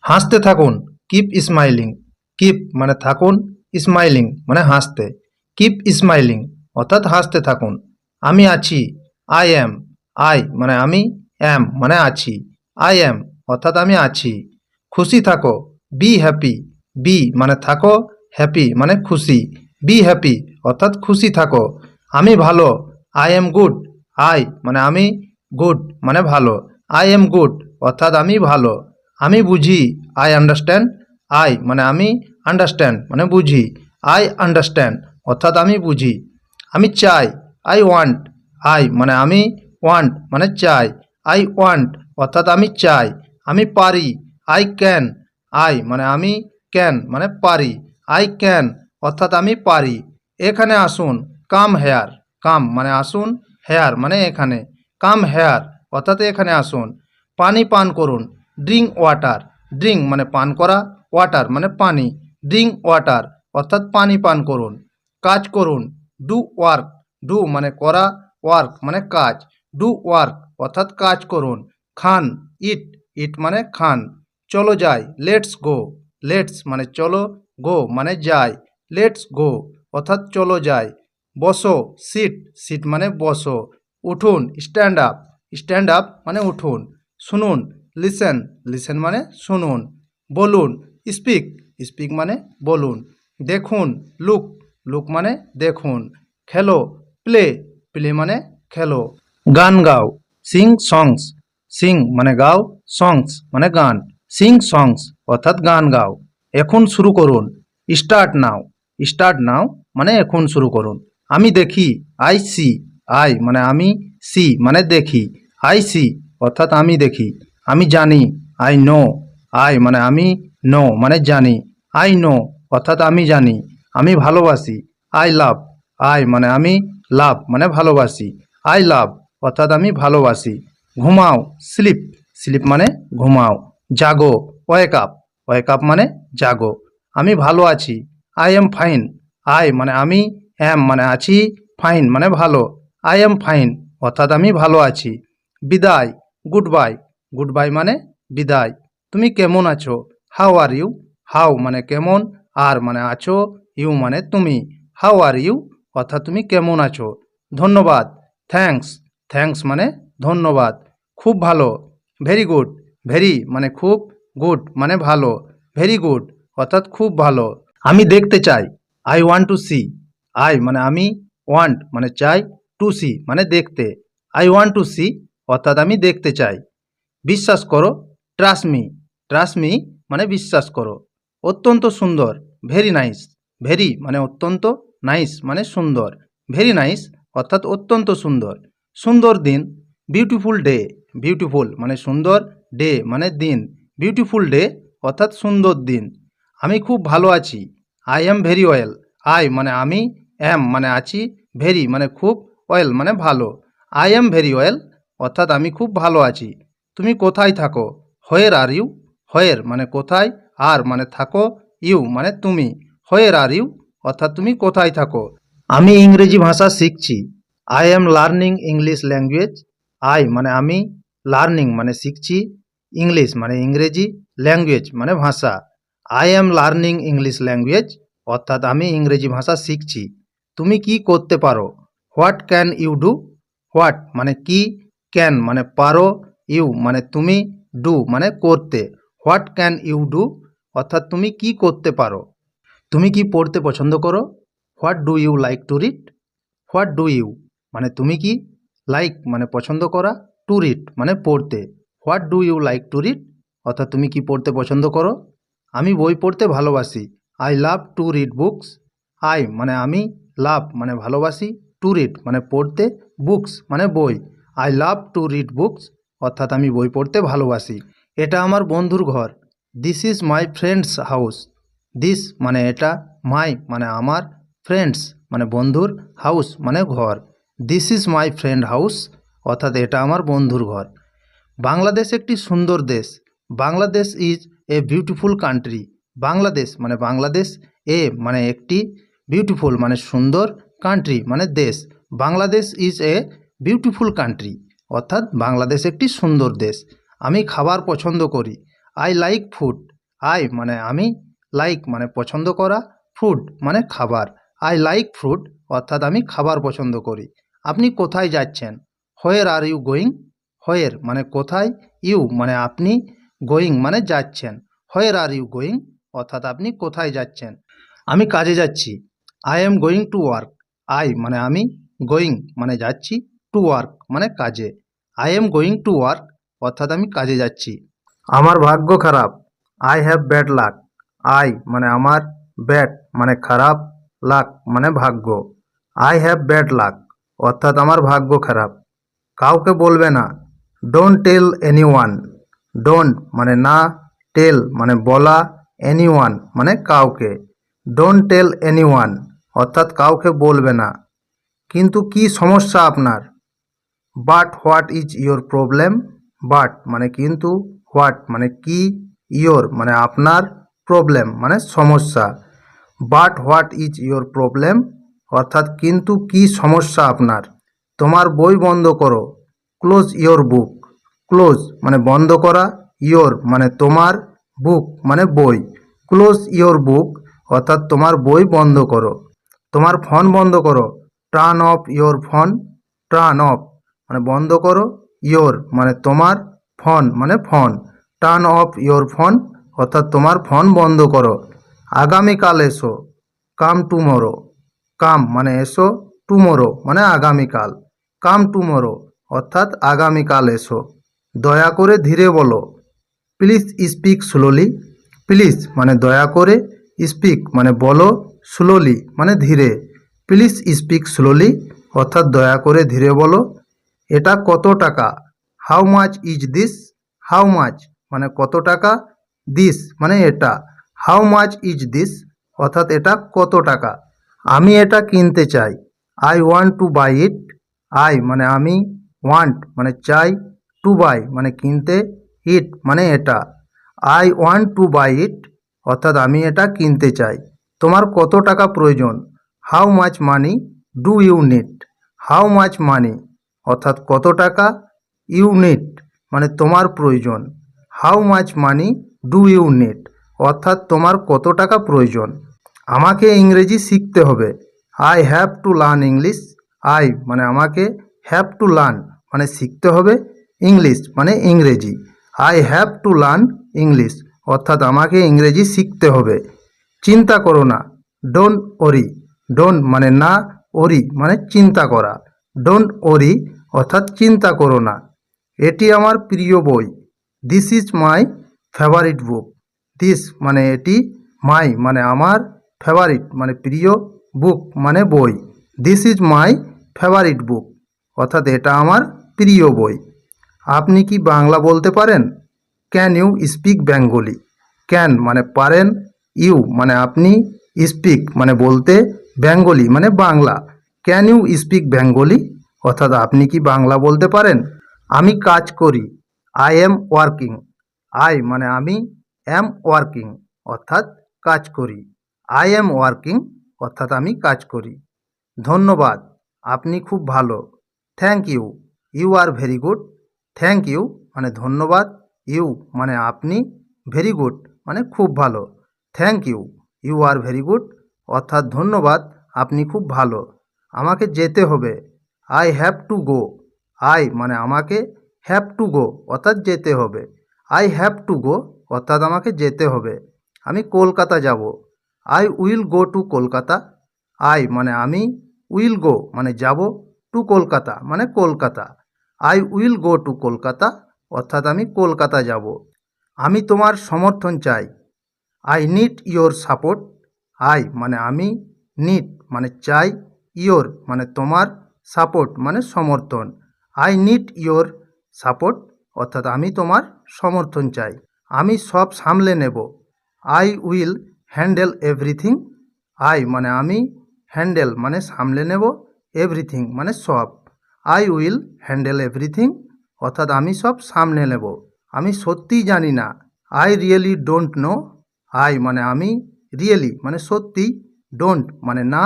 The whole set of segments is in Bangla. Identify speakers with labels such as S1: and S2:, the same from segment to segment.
S1: হাসতে থাকুন, কিপ স্মাইলিং। কিপ মানে থাকুন, স্মাইলিং মানে হাসতে। কিপ স্মাইলিং অর্থাৎ হাসতে থাকুন। আমি আছি, আই অ্যাম। আই মানে আমি, অ্যাম মানে আছি। আই অ্যাম অর্থাৎ আমি আছি। খুশি থাকো, বি হ্যাপি। বি মানে থাকো, হ্যাপি মানে খুশি। বি হ্যাপি অর্থাৎ খুশি থাকো। আমি ভালো, আই এম গুড। আই মানে আমি, গুড মানে ভালো। আই এম গুড অর্থাৎ আমি ভালো। আমি বুঝি, আই আন্ডারস্ট্যান্ড। আই মানে আমি, আন্ডারস্ট্যান্ড মানে বুঝি। আই আন্ডারস্ট্যান্ড অর্থাৎ আমি বুঝি। আমি চাই, আই ওয়ান্ট। আই মানে আমি, ওয়ান্ট মানে চাই। আই ওয়ান্ট অর্থাৎ আমি চাই। আমি পারি, আই ক্যান। আই মানে আমি, ক্যান মানে পারি। আই ক্যান অর্থাৎ আমি পারি। এখানে আসুন, কাম হেয়ার। কাম মানে আসুন, হেয়ার মানে এখানে। কাম হেয়ার অর্থাৎ এখানে আসুন। পানি পান করুন, ড্রিঙ্ক ওয়াটার। ড্রিঙ্ক মানে পান করা, ওয়াটার মানে পানি। ড্রিঙ্ক ওয়াটার অর্থাৎ পানি পান করুন। কাজ করুন, ডু ওয়ার্ক। ডু মানে করা, ওয়ার্ক মানে কাজ। ডু ওয়ার্ক অর্থাৎ কাজ করুন। খান, ইট। ইট মানে খান। চলো যাই, লেটস গো। লেটস মানে চলো, গো মানে যাই। লেটস গো অর্থাৎ চলো যাই। বসো, সিট। সিট মানে বসো। উঠুন, স্ট্যান্ড আপ। স্ট্যান্ড আপ মানে উঠুন। শুনুন, লিসেন। লিসেন মানে শুনুন। বলুন, স্পিক। স্পিক মানে বলুন। দেখুন, লুক। লুক মানে দেখুন। খেলো, প্লে। প্লে মানে খেলো। গান গাও, সিং সংস। সিং মানে গাও, সংস মানে গান। সিং সংস অর্থাৎ গান গাও। এখন শুরু করুন, স্টার্ট নাও। স্টার্ট নাও মানে এখন শুরু করুন। আমি দেখি, আই সি। আই মানে আমি, সি মানে দেখি। আই সি অর্থাৎ আমি দেখি। আমি জানি, আই নো। আই মানে আমি, নো মানে জানি। আই নো অর্থাৎ আমি জানি। আমি ভালোবাসি, আই লাভ। আই মানে আমি, লাভ মানে ভালোবাসি। আই লাভ অর্থাৎ আমি ভালোবাসি। ঘুমাও, স্লিপ। স্লিপ মানে ঘুমাও। জাগো, ওয়েক আপ। ওয়েক আপ মানে জাগো। আমি ভালো আছি, আই এম ফাইন। আই মানে আমি, অ্যাম মানে আছি, ফাইন মানে ভালো। আই এম ফাইন অর্থাৎ আমি ভালো আছি। বিদায়, গুড বাই। গুড বাই মানে বিদায়। তুমি কেমন আছো, হাউ আর ইউ। হাউ মানে কেমন, আর মানে আছো, ইউ মানে তুমি। হাউ আর ইউ অর্থাৎ তুমি কেমন আছো। ধন্যবাদ, থ্যাঙ্কস। থ্যাঙ্কস মানে ধন্যবাদ। খুব ভালো, ভেরি গুড। ভেরি মানে খুব, গুড মানে ভালো। ভেরি গুড অর্থাৎ খুব ভালো। আমি দেখতে চাই, I want to see. I মানে আমি, ওয়ান্ট মানে চাই, টু সি মানে দেখতে। আই ওয়ান্ট টু সি অর্থাৎ আমি দেখতে চাই। বিশ্বাস করো, ট্রাস্ট মি। ট্রাস্ট মি মানে বিশ্বাস করো। অত্যন্ত সুন্দর, ভেরি নাইস। ভেরি মানে অত্যন্ত, নাইস মানে সুন্দর। ভেরি নাইস অর্থাৎ অত্যন্ত সুন্দর। সুন্দর দিন, বিউটিফুল ডে। বিউটিফুল মানে সুন্দর, ডে মানে দিন। বিউটিফুল ডে অর্থাৎ সুন্দর দিন। আমি খুব ভালো আছি, I am very well. I মানে আমি, অ্যাম মানে আছি, ভেরি মানে খুব, ওয়েল মানে ভালো। আই অ্যাম ভেরি ওয়েল অর্থাৎ আমি খুব ভালো আছি। তুমি কোথায় থাকো, হোয়ের আর ইউ। হোয়ের মানে কোথায়, আর মানে থাকো, ইউ মানে তুমি। হোয়ের আর ইউ অর্থাৎ তুমি কোথায় থাকো। আমি ইংরেজি ভাষা শিখছি, I am learning English language. I মানে আমি, লার্নিং মানে শিখছি, ইংলিশ মানে ইংরেজি, ল্যাঙ্গুয়েজ মানে ভাষা। I am learning English language অর্থাৎ আমি ইংরেজি ভাষা শিখছি। তুমি কি করতে পারো, what can you do. What মানে কি, ক্যান মানে পারো, ইউ মানে তুমি, ডু মানে করতে। হোয়াট ক্যান ইউ ডু অর্থাৎ তুমি কি করতে পারো। তুমি কি পড়তে পছন্দ করো, what do you like to read. What do you মানে তুমি কি, লাইক মানে পছন্দ করা, টু রিড মানে পড়তে। What do you like to read অর্থাৎ তুমি কি পড়তে পছন্দ করো। আমি বই পড়তে ভালোবাসি, I love to read books. I মানে আমি, লাভ মানে ভালোবাসি, টু রিড মানে পড়তে, বুকস মানে বই। I love to read books অর্থাৎ আমি বই পড়তে ভালোবাসি। এটা আমার বন্ধুর ঘর, this is my friends house. This মানে এটা, মাই মানে আমার, ফ্রেন্ডস মানে বন্ধুর, হাউস মানে ঘর। This is my friend house অর্থাৎ এটা আমার বন্ধুর ঘর। বাংলাদেশ একটি সুন্দর দেশ, Bangladesh is a beautiful country. Bangladesh মানে বাংলাদেশ, এ মানে একটি, বিউটিফুল মানে সুন্দর, কান্ট্রি মানে দেশ। Bangladesh is a beautiful country অর্থাৎ বাংলাদেশ একটি সুন্দর দেশ। আমি খাবার পছন্দ করি, আই লাইক ফুড। আই মানে আমি, লাইক মানে পছন্দ করা, ফুড মানে খাবার। আই লাইক ফুড অর্থাৎ আমি খাবার পছন্দ করি। আপনি কোথায় যাচ্ছেন? Where are you going? Where মানে কোথায়, ইউ মানে আপনি, গোয়িং মানে যাচ্ছেন। হোয়ের আর ইউ গোয়িং অর্থাৎ আপনি কোথায় যাচ্ছেন? আমি কাজে যাচ্ছি। I am going to work. I মানে আমি, গোয়িং মানে যাচ্ছি, টু ওয়ার্ক মানে কাজে। I am going to work অর্থাৎ আমি কাজে যাচ্ছি। আমার ভাগ্য খারাপ। I have bad luck. I মানে আমার, ব্যাড মানে খারাপ, লাক মানে ভাগ্য। আই হ্যাভ ব্যাড লাক অর্থাৎ আমার ভাগ্য খারাপ। কাউকে বলবে না। Don't tell anyone. ডোন্ট মানে না, টেল মানে বলা, এনিওয়ান মানে কাউকে। ডোন্ট টেল এনিওয়ান অর্থাৎ কাউকে বলবে না। কিন্তু কি সমস্যা আপনার? But what is your problem? But মানে কিন্তু, হোয়াট মানে কি, ইয়োর মানে আপনার, প্রবলেম মানে সমস্যা। But what is your problem অর্থাৎ কিন্তু কি সমস্যা আপনার? তোমার বই বন্ধ করো। Close your book. ক্লোজ মানে বন্ধ করা, ইয়োর মানে তোমার, বুক মানে বই। ক্লোজ ইয়োর বুক অর্থাৎ তোমার বই বন্ধ করো। তোমার ফোন বন্ধ করো। Turn off your phone. Turn off মানে বন্ধ করো, ইয়োর মানে তোমার, ফোন মানে phone. Turn off your phone অর্থাৎ তোমার ফোন বন্ধ করো। আগামীকাল এসো। Come tomorrow. কাম মানে এসো, টুমোরো মানে আগামীকাল। কাম টুমোরো অর্থাৎ আগামীকাল এসো। দয়া করে ধীরে বলো। Please speak slowly. প্লিজ মানে দয়া করে, স্পিক মানে বলো, স্লোলি মানে ধীরে। প্লিজ স্পিক স্লোলি অর্থাৎ দয়া করে ধীরে বলো। এটা কত টাকা? How much is this? How much মানে কত টাকা, দিস মানে এটা। হাউ মাচ ইজ দিস অর্থাৎ এটা কত টাকা? আমি এটা কিনতে চাই। I want to buy it. I মানে আমি, ওয়ান্ট মানে চাই, টু বাই মানে কিনতে, ইট মানে এটা। I want to buy it অর্থাৎ আমি এটা কিনতে চাই। তোমার কত টাকা প্রয়োজন? How much money do you need? How much money অর্থাৎ কত টাকা, ইউনিট মানে তোমার প্রয়োজন। How much money do you need অর্থাৎ তোমার কত টাকা প্রয়োজন। আমাকে ইংরেজি শিখতে হবে। I have to learn English. I মানে আমাকে, হ্যাভ টু লার্ন মানে শিখতে হবে, ইংলিশ মানে ইংরেজি। I have to learn English অর্থাৎ আমাকে ইংরেজি শিখতে হবে। চিন্তা করো না। Don't worry. ডোন্ট মানে না, ওরি মানে চিন্তা করা। ডোন্ট ওরি অর্থাৎ চিন্তা করো না। এটি আমার প্রিয় বই। This is my favourite book. This মানে এটি, মাই মানে আমার, ফেভারিট মানে প্রিয়, বুক মানে বই। দিস ইজ মাই ফেভারিট বুক অর্থাৎ এটা আমার প্রিয় বই। আপনি কি বাংলা বলতে পারেন? Can you speak Bengali? Can মানে পারেন, ইউ মানে আপনি, স্পিক মানে বলতে, বেঙ্গলি মানে Bangla. Can you speak Bengali অর্থাৎ আপনি কি বাংলা বলতে পারেন? আমি কাজ করি। I am working. আই মানে আমি, অ্যাম ওয়ার্কিং অর্থাৎ কাজ করি। আই এম ওয়ার্কিং অর্থাৎ আমি কাজ করি। ধন্যবাদ, আপনি খুব ভালো। Thank you, you are very good. Thank you মানে ধন্যবাদ, ইউ মানে আপনি, ভেরি গুড মানে খুব ভালো। Thank you, you are very good অর্থাৎ ধন্যবাদ, আপনি খুব ভালো। আমাকে যেতে হবে। I have to go. I মানে আমাকে, হ্যাভ টু গো অর্থাৎ যেতে হবে। আই হ্যাভ টু গো অর্থাৎ আমাকে যেতে হবে। আমি কলকাতা যাব। I will go to Kolkata. I মানে আমি, উইল গো মানে যাব, টু কলকাতা মানে Kolkata. I will go to Kolkata অর্থাৎ আমি কলকাতা যাব। আমি তোমার সমর্থন চাই। I need your support. I মানে আমি, নিড মানে চাই, ইয়োর মানে তোমার, সাপোর্ট মানে সমর্থন। আই নিড ইয়োর সাপোর্ট অর্থাৎ আমি তোমার সমর্থন চাই। আমি সব সামলে নেব। I will handle everything. I মানে আমি, হ্যান্ডেল মানে সামলে নেব, এভরিথিং মানে সব। আই উইল হ্যান্ডেল এভরিথিং অর্থাৎ আমি সব সামলে নেব। আমি সত্যিই জানি না। I really don't know. I মানে আমি, রিয়েলি মানে সত্যি, ডোন্ট মানে না,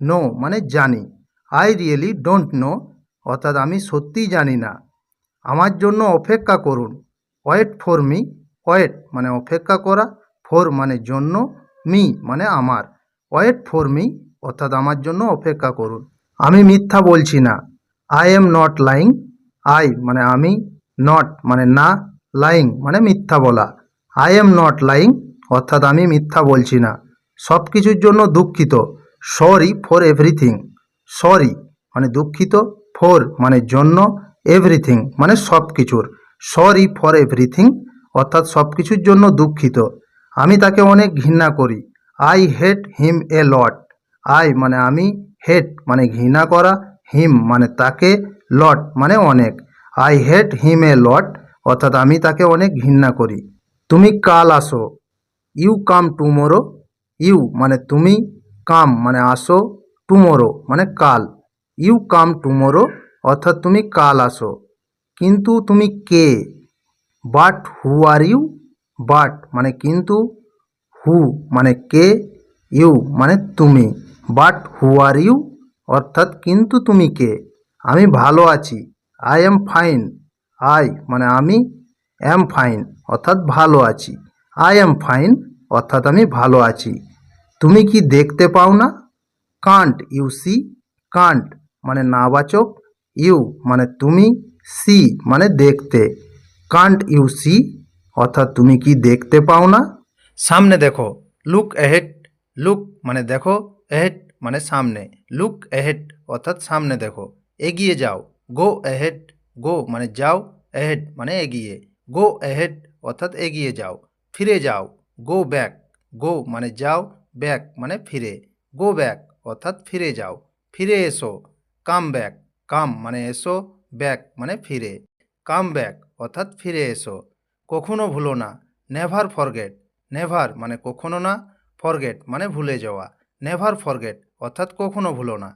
S1: নো মানে জানি। আই রিয়েলি ডোন্ট নো অর্থাৎ আমি সত্যিই জানি না। আমার জন্য অপেক্ষা করুন। Wait for me. ওয়েট মানে অপেক্ষা করা, ফর মানে জন্য, মি মানে আমার। ওয়েট ফর মি অর্থাৎ আমার জন্য অপেক্ষা করুন। আমি মিথ্যা বলছি না, I am not lying. I মানে আমি, নট মানে না, লাইং মানে মিথ্যা বলা। আই এম নট লাইং অর্থাৎ আমি মিথ্যা বলছি না। সব কিছুর জন্য দুঃখিত, সরি ফর এভরিথিং। সরি মানে দুঃখিত, ফর মানে জন্য, এভরিথিং মানে সব কিছুর। সরি ফর এভরিথিং অর্থাৎ সব কিছুর জন্য দুঃখিত। আমি তাকে অনেক ঘৃণা করি, I hate him A lot. I মানে আমি, হেট মানে ঘৃণা করা, হিম মানে তাকে, লট মানে অনেক। আই হেট হিম এ লট অর্থাৎ আমি তাকে অনেক ঘৃণা করি। তুমি কাল আসো, ইউ কাম টুমোরো। ইউ মানে তুমি, কাম মানে আসো, টুমোরো মানে কাল। ইউ কাম টুমোরো অর্থাৎ তুমি কাল আসো। কিন্তু তুমি কে? But who are you. But মানে কিন্তু, হু মানে কে, ইউ মানে তুমি। বাট হু আর ইউ অর্থাৎ কিন্তু তুমি কে? আমি ভালো আছি, আই এম ফাইন। আই মানে আমি, অ্যাম ফাইন অর্থাৎ ভালো আছি। আই এম ফাইন অর্থাৎ আমি ভালো আছি। তুমি কি দেখতে পাও না? Can't you C. কান্ট মানে নাবাচক, ইউ মানে তুমি, সি মানে দেখতে। কান্ট ইউ সি অর্থাৎ তুমি কি দেখতে পাও না? সামনে দেখো, লুক এহেড। লুক মানে দেখো, এহেড মানে সামনে। লুক এহেড অর্থাৎ সামনে দেখো। এগিয়ে যাও, গো এহেড। গো মানে যাও, এহেড মানে এগিয়ে। গো এহেড অর্থাৎ এগিয়ে যাও। ফিরে যাও, গো ব্যাক। গো মানে যাও, ব্যাক মানে ফিরে। গো ব্যাক অর্থাৎ ফিরে যাও। ফিরে এসো, কাম ব্যাক। কাম মানে এসো, ব্যাক মানে ফিরে। কাম ব্যাক অর্থাৎ ফিরে এসো। কখনো ভুলো না, নেভার ফরগেট। নেভার মানে কখনো না, ফরগেট মানে ভুলে যাওয়া। নেভার ফরগেট অর্থাৎ কখনো ভুলো না।